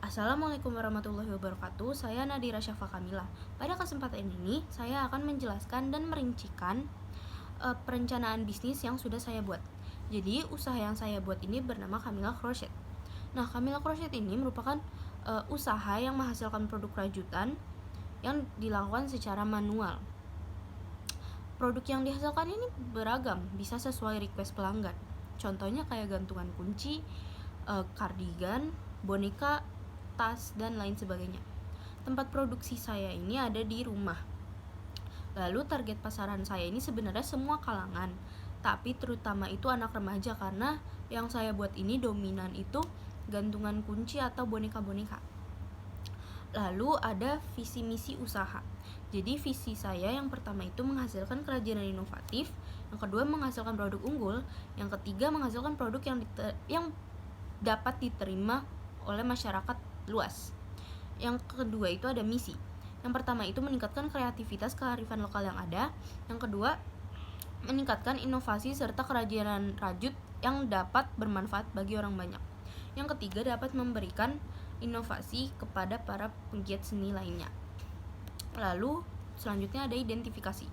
Assalamualaikum warahmatullahi wabarakatuh. Saya Nadira Syafa Kamila. Pada kesempatan ini, saya akan menjelaskan dan merincikan perencanaan bisnis yang sudah saya buat. Jadi, usaha yang saya buat ini bernama Kamila Crochet. Nah, Kamila Crochet ini merupakan usaha yang menghasilkan produk rajutan yang dilakukan secara manual. Produk yang dihasilkan ini beragam, bisa sesuai request pelanggan. Contohnya kayak gantungan kunci, kardigan, boneka, tas, dan lain sebagainya. Tempat produksi saya ini ada di rumah. Lalu target pasaran saya ini sebenarnya semua kalangan, tapi terutama itu anak remaja karena yang saya buat ini dominan itu gantungan kunci atau boneka-boneka. Lalu ada visi misi usaha. Jadi visi saya yang pertama itu menghasilkan kerajinan inovatif, yang kedua menghasilkan produk unggul, yang ketiga menghasilkan produk yang dapat diterima oleh masyarakat luas. Yang kedua itu ada misi. Yang pertama itu meningkatkan kreativitas kearifan lokal yang ada. Yang kedua, meningkatkan inovasi serta kerajinan rajut yang dapat bermanfaat bagi orang banyak. Yang ketiga, dapat memberikan inovasi kepada para penggiat seni lainnya. Lalu selanjutnya ada identifikasi.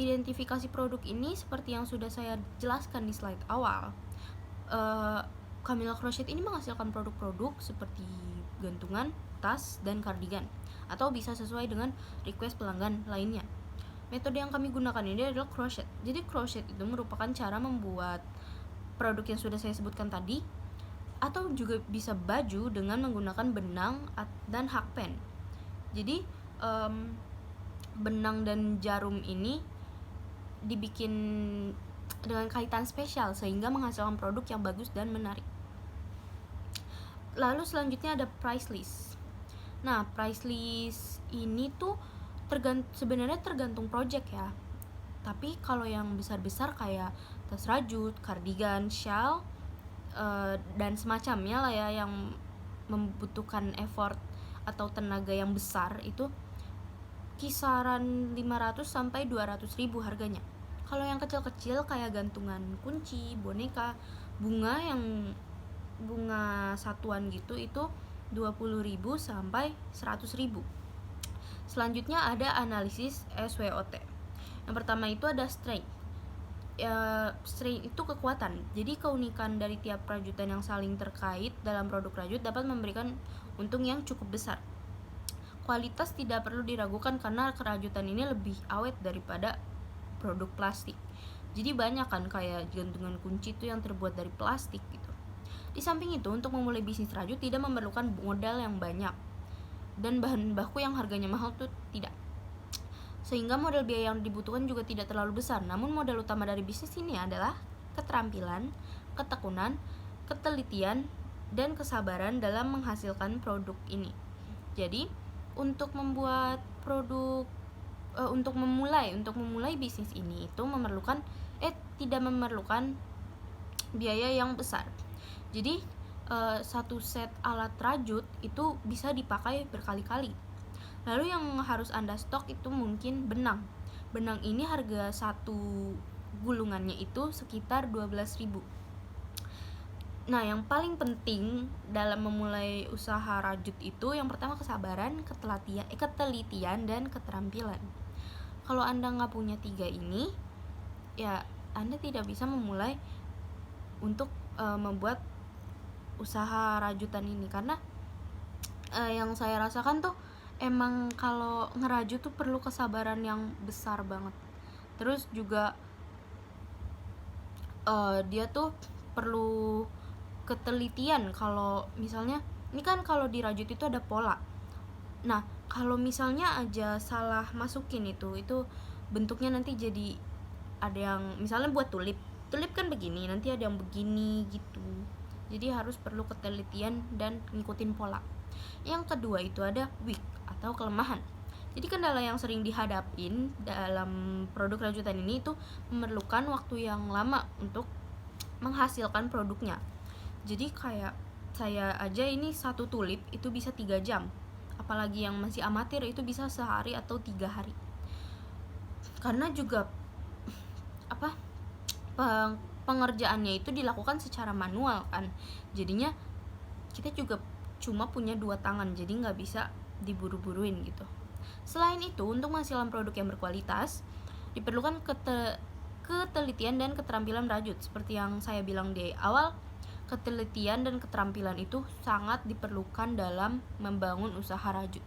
Identifikasi produk ini seperti yang sudah saya jelaskan di slide awal. Kamila Crochet ini menghasilkan produk-produk seperti gantungan, tas, dan kardigan, atau bisa sesuai dengan request pelanggan lainnya. Metode yang kami gunakan ini adalah crochet. Jadi crochet itu merupakan cara membuat produk yang sudah saya sebutkan tadi, atau juga bisa baju dengan menggunakan benang dan hakpen. Jadi benang dan jarum ini dibikin dengan kaitan spesial sehingga menghasilkan produk yang bagus dan menarik. Lalu selanjutnya ada price list. Nah, price list ini tuh sebenarnya tergantung project ya. Tapi kalau yang besar-besar kayak tas rajut, kardigan, shawl, dan semacamnya lah ya, yang membutuhkan effort atau tenaga yang besar, itu kisaran 500 sampai 200 ribu harganya. Kalau yang kecil-kecil kayak gantungan kunci, boneka, bunga satuan gitu, itu 20.000 sampai 100.000. Selanjutnya ada analisis SWOT. Yang pertama itu ada strength. Strength itu kekuatan. Jadi keunikan dari tiap rajutan yang saling terkait dalam produk rajut dapat memberikan untung yang cukup besar. Kualitas tidak perlu diragukan karena kerajutan ini lebih awet daripada produk plastik. Jadi banyak kan kayak gantungan kunci itu yang terbuat dari plastik gitu. Di samping itu, untuk memulai bisnis rajut tidak memerlukan modal yang banyak dan bahan baku yang harganya mahal tuh tidak. Sehingga modal biaya yang dibutuhkan juga tidak terlalu besar. Namun modal utama dari bisnis ini adalah keterampilan, ketekunan, ketelitian, dan kesabaran dalam menghasilkan produk ini. Jadi, untuk membuat produk untuk memulai bisnis ini itu tidak memerlukan biaya yang besar. Jadi satu set alat rajut itu bisa dipakai berkali-kali. Lalu yang harus Anda stok itu mungkin benang. Benang ini harga satu gulungannya itu sekitar 12.000. Nah, yang paling penting dalam memulai usaha rajut itu yang pertama kesabaran, ketelitian, dan keterampilan. Kalau Anda nggak punya 3 ini, ya Anda tidak bisa memulai untuk membuat usaha rajutan ini. Karena yang saya rasakan tuh emang kalau ngerajut tuh perlu kesabaran yang besar banget. Terus juga dia tuh perlu ketelitian. Kalau misalnya ini kan kalau dirajut itu ada pola. Nah, kalau misalnya aja salah masukin itu bentuknya nanti jadi ada yang misalnya buat tulip kan begini, nanti ada yang begini gitu. Jadi harus perlu ketelitian dan ngikutin pola. Yang kedua itu ada weak atau kelemahan. Jadi kendala yang sering dihadapin dalam produk rajutan ini itu memerlukan waktu yang lama untuk menghasilkan produknya. Jadi kayak saya aja ini satu tulip itu bisa 3 jam. Apalagi yang masih amatir itu bisa sehari atau 3 hari. Karena juga pengerjaannya itu dilakukan secara manual kan. Jadinya kita juga cuma punya 2 tangan, jadi nggak bisa diburu-buruin gitu. Selain itu, untuk menghasilkan produk yang berkualitas diperlukan ketelitian dan keterampilan merajut. Seperti yang saya bilang di awal, ketelitian dan keterampilan itu sangat diperlukan dalam membangun usaha rajut.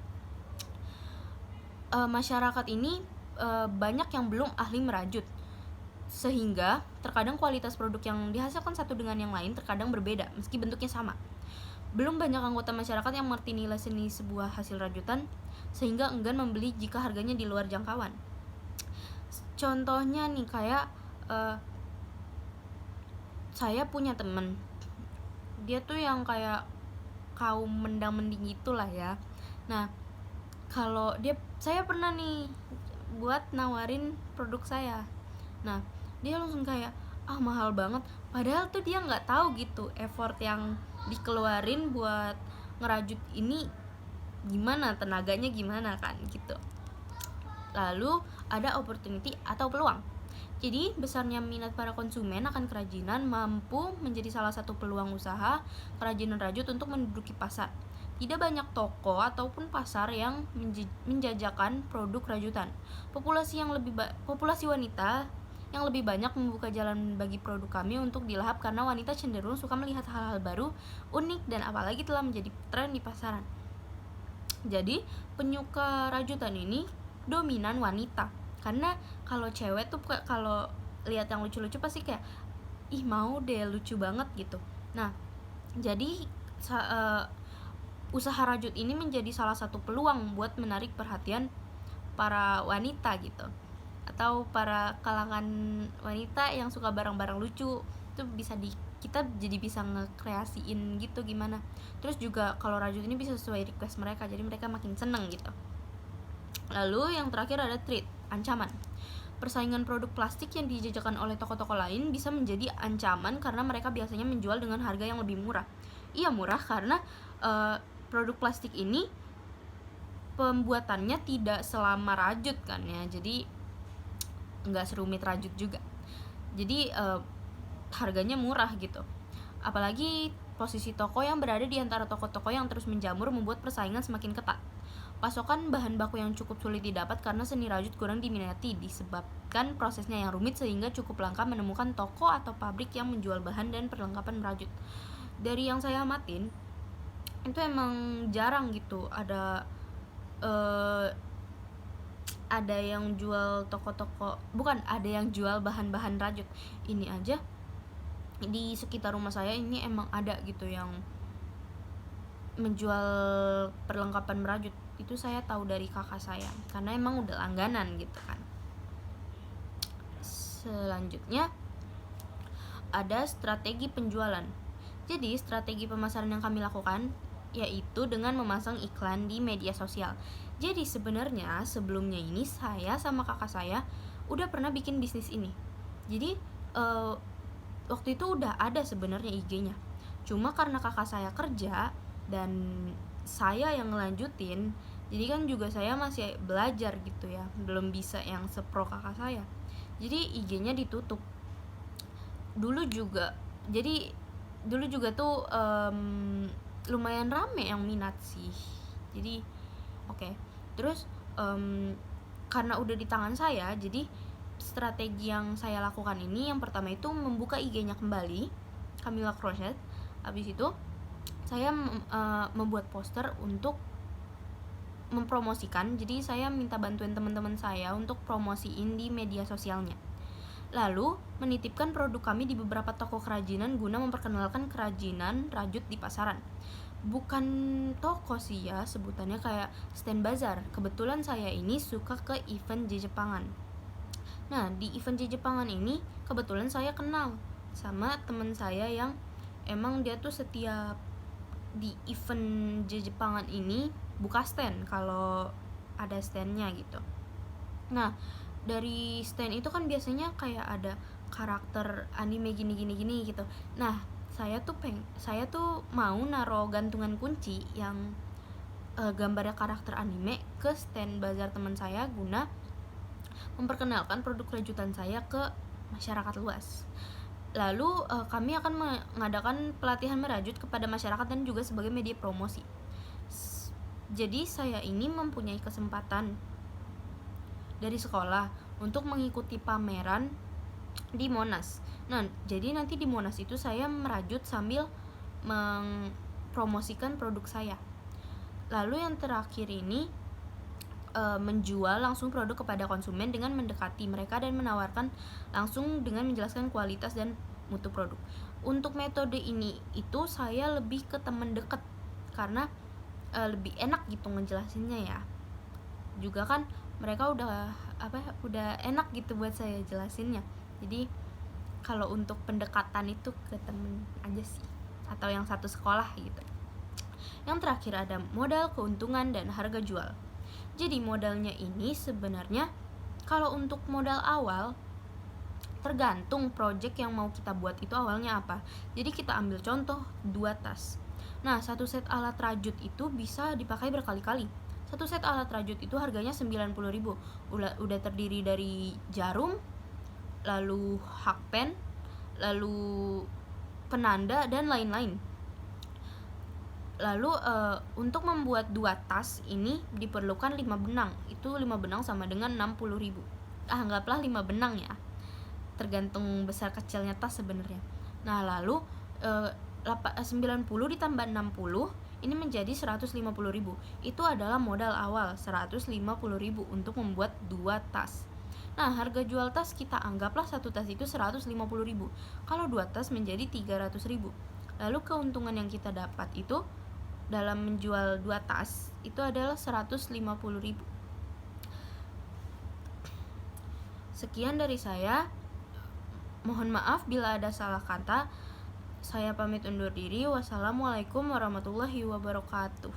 Masyarakat ini banyak yang belum ahli merajut, sehingga terkadang kualitas produk yang dihasilkan satu dengan yang lain terkadang berbeda meski bentuknya sama. Belum banyak anggota masyarakat yang mengerti nilai seni sebuah hasil rajutan, sehingga enggan membeli jika harganya di luar jangkauan. Contohnya nih, kayak saya punya temen, dia tuh yang kayak kaum mendang-mending itulah ya. Nah, kalau saya pernah nih buat nawarin produk saya. Nah, dia langsung kayak, mahal banget. Padahal tuh dia nggak tahu gitu effort yang dikeluarin buat ngerajut ini gimana, tenaganya gimana kan gitu. Lalu ada opportunity atau peluang. Jadi, besarnya minat para konsumen akan kerajinan mampu menjadi salah satu peluang usaha kerajinan rajut untuk menduduki pasar. Tidak banyak toko ataupun pasar yang menjajakan produk rajutan. Populasi wanita yang lebih banyak membuka jalan bagi produk kami untuk dilahap karena wanita cenderung suka melihat hal-hal baru, unik, dan apalagi telah menjadi tren di pasaran. Jadi, penyuka rajutan ini dominan wanita. Karena kalau cewek tuh kalau lihat yang lucu-lucu pasti kayak, ih mau deh, lucu banget gitu. Nah, jadi usaha rajut ini menjadi salah satu peluang buat menarik perhatian para wanita gitu, atau para kalangan wanita yang suka barang-barang lucu. Itu kita jadi bisa ngekreasiin gitu gimana. Terus juga kalau rajut ini bisa sesuai request mereka, jadi mereka makin seneng gitu. Lalu yang terakhir ada threat, ancaman. Persaingan produk plastik yang dijajakan oleh toko-toko lain bisa menjadi ancaman karena mereka biasanya menjual dengan harga yang lebih murah. Iya, murah karena produk plastik ini pembuatannya tidak selama rajut kan ya, jadi nggak serumit rajut juga. Jadi harganya murah gitu. Apalagi posisi toko yang berada di antara toko-toko yang terus menjamur membuat persaingan semakin ketat. Pasokan bahan baku yang cukup sulit didapat karena seni rajut kurang diminati disebabkan prosesnya yang rumit, sehingga cukup langka menemukan toko atau pabrik yang menjual bahan dan perlengkapan merajut. Dari yang saya amatin, itu emang jarang gitu ada yang jual ada yang jual bahan-bahan rajut. Ini aja di sekitar rumah saya ini emang ada gitu yang menjual perlengkapan merajut. Itu saya tahu dari kakak saya karena emang udah langganan gitu kan. Selanjutnya ada strategi penjualan. Jadi strategi pemasaran yang kami lakukan yaitu dengan memasang iklan di media sosial. Jadi sebenarnya sebelumnya ini saya sama kakak saya udah pernah bikin bisnis ini. Jadi waktu itu udah ada sebenarnya IG-nya. Cuma karena kakak saya kerja dan saya yang ngelanjutin, jadi kan juga saya masih belajar gitu ya, belum bisa yang sepro kakak saya. Jadi IG-nya ditutup. Dulu juga tuh lumayan rame yang minat sih. Jadi oke. Terus karena udah di tangan saya, jadi strategi yang saya lakukan ini yang pertama itu membuka IG-nya kembali, Camilla Crochet. Habis itu saya membuat poster untuk mempromosikan. Jadi saya minta bantuin teman-teman saya untuk promosiin di media sosialnya. Lalu menitipkan produk kami di beberapa toko kerajinan guna memperkenalkan kerajinan rajut di pasaran. Bukan toko sih ya sebutannya, kayak stand bazar. Kebetulan saya ini suka ke event Jepangan. Nah, di event Jepangan ini kebetulan saya kenal sama teman saya yang emang dia tuh setiap di event Jepangan ini buka stand kalau ada standnya gitu. Nah, dari stand itu kan biasanya kayak ada karakter anime gini gitu. Nah, saya tuh mau naro gantungan kunci yang gambarnya karakter anime ke stand bazar teman saya guna memperkenalkan produk rajutan saya ke masyarakat luas. Lalu kami akan mengadakan pelatihan merajut kepada masyarakat dan juga sebagai media promosi. Jadi saya ini mempunyai kesempatan dari sekolah untuk mengikuti pameran di Monas. Nah, jadi nanti di Monas itu saya merajut sambil mempromosikan produk saya. Lalu yang terakhir ini menjual langsung produk kepada konsumen dengan mendekati mereka dan menawarkan langsung dengan menjelaskan kualitas dan mutu produk. Untuk metode ini itu saya lebih ke teman dekat karena lebih enak gitu ngejelasinnya ya. Juga kan mereka udah enak gitu buat saya jelasinnya. Jadi kalau untuk pendekatan itu ke temen aja sih, atau yang satu sekolah gitu. Yang terakhir ada modal, keuntungan, dan harga jual. Jadi modalnya ini sebenarnya kalau untuk modal awal tergantung project yang mau kita buat itu awalnya apa. Jadi kita ambil contoh 2 tas. Nah, satu set alat rajut itu bisa dipakai berkali-kali. Satu set alat rajut itu harganya 90.000. Udah terdiri dari jarum, lalu hakpen, lalu penanda dan lain-lain. Lalu untuk membuat 2 tas ini diperlukan 5 benang. Itu 5 benang sama dengan 60.000. Anggaplah 5 benang ya. Tergantung besar kecilnya tas sebenarnya. Nah, lalu 90 ditambah 60 ini menjadi 150.000. Itu adalah modal awal 150.000 untuk membuat 2 tas. Nah, harga jual tas kita anggaplah satu tas itu 150.000. Kalau 2 tas menjadi 300.000. Lalu keuntungan yang kita dapat itu dalam menjual 2 tas itu adalah 150.000. Sekian dari saya. Mohon maaf bila ada salah kata. Saya pamit undur diri. Wassalamualaikum warahmatullahi wabarakatuh.